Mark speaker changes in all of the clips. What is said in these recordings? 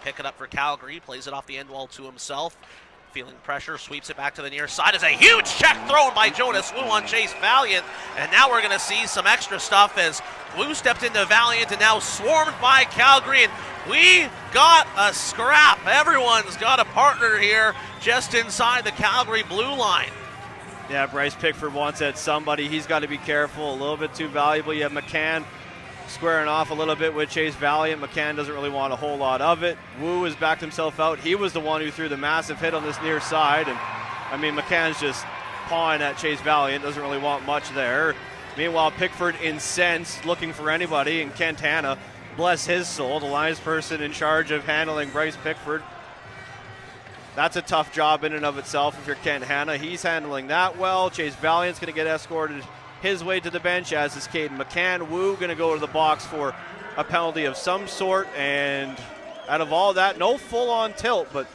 Speaker 1: pick it up for Calgary, plays it off the end wall to himself. Feeling pressure, sweeps it back to the near side. Is a huge check thrown by Jonas Wu on Chase Valiant. And now we're going to see some extra stuff as Wu stepped into Valiant and now swarmed by Calgary. And we got a scrap. Everyone's got a partner here just inside the Calgary blue line.
Speaker 2: Yeah, Bryce Pickford wants at somebody. He's got to be careful. A little bit too valuable. You have McCann squaring off a little bit with Chase Valiant. McCann doesn't really want a whole lot of it. Wu has backed himself out. He was the one who threw the massive hit on this near side. And, I mean, McCann's just pawing at Chase Valiant. Doesn't really want much there. Meanwhile, Pickford incensed, looking for anybody. And Kent Hanna, bless his soul, the linesperson in charge of handling Bryce Pickford. That's a tough job in and of itself if you're Kent Hanna. He's handling that well. Chase Valiant's going to get escorted his way to the bench, as is Caden McCann. Wu going to go to the box for a penalty of some sort. And out of all that, no full-on tilt, but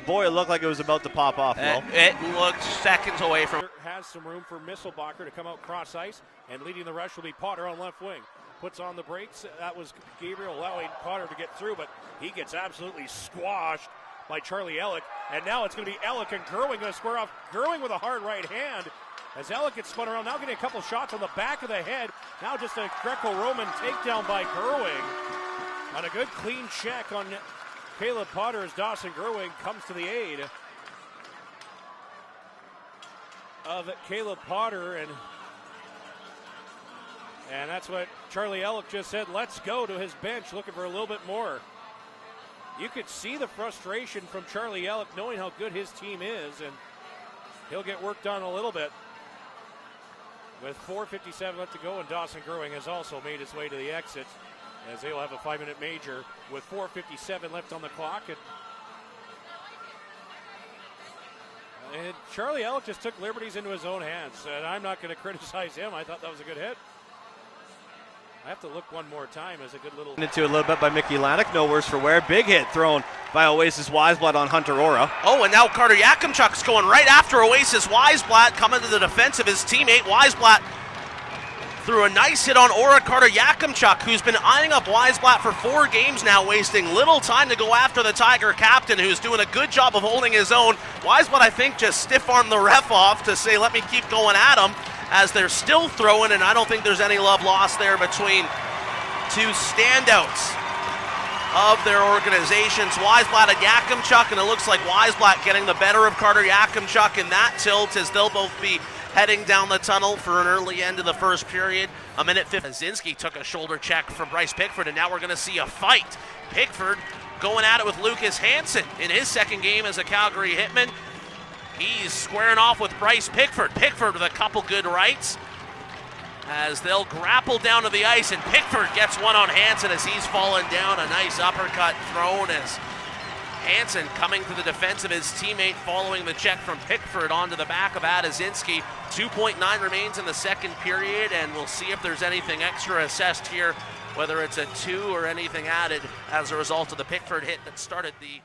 Speaker 2: boy, it looked like it was about to pop off.
Speaker 1: It looked seconds away from.
Speaker 3: Has some room for Misselbacher to come out cross ice, and leading the rush will be Potter on left wing. Puts on the brakes. That was Gabriel allowing Potter to get through, but he gets absolutely squashed by Charlie Ellick. And now it's going to be Ellick and Gerwing going to square off. Gerwing with a hard right hand as Ellick gets spun around. Now getting a couple shots on the back of the head. Now just a Greco-Roman takedown by Gerwing. On a good clean check on Caleb Potter as Dawson Gerwing comes to the aid of Caleb Potter. And that's what Charlie Ellick just said. Let's go to his bench, looking for a little bit more. You could see the frustration from Charlie Ellick knowing how good his team is, and he'll get work done a little bit. With 4:57 left to go, and Dawson Gerwing has also made his way to the exit as they'll have a 5-minute major with 4:57 left on the clock. And Charlie Ellick just took liberties into his own hands, and I'm not going to criticize him. I thought that was a good hit. I have to look one more time as a good little.
Speaker 2: Into a little bit by Mickey Lanik, no worse for wear. Big hit thrown by Oasis Weisblatt on Hunter Ora.
Speaker 1: Oh, and now Carter Yakimchuk's going right after Oasis Weisblatt, coming to the defense of his teammate. Weisblatt threw a nice hit on Ora. Carter Yakimchuk, who's been eyeing up Weisblatt for 4 games now, wasting little time to go after the Tiger captain, who's doing a good job of holding his own. Weisblatt, I think, just stiff-armed the ref off to say, let me keep going at him, as they're still throwing, and I don't think there's any love lost there between two standouts of their organizations, Weisblatt and Yakimchuk, and it looks like Weisblatt getting the better of Carter Yakimchuk in that tilt, as they'll both be heading down the tunnel for an early end of the first period. A minute 50. Zinski took a shoulder check from Bryce Pickford, and now we're going to see a fight. Pickford going at it with Lucas Hansen in his second game as a Calgary Hitman. He's squaring off with Bryce Pickford. Pickford with a couple good rights as they'll grapple down to the ice, and Pickford gets one on Hansen as he's fallen down. A nice uppercut thrown as Hansen coming to the defense of his teammate following the check from Pickford onto the back of Adazinski. 2.9 remains in the second period, and we'll see if there's anything extra assessed here, whether it's a 2 or anything added as a result of the Pickford hit that started the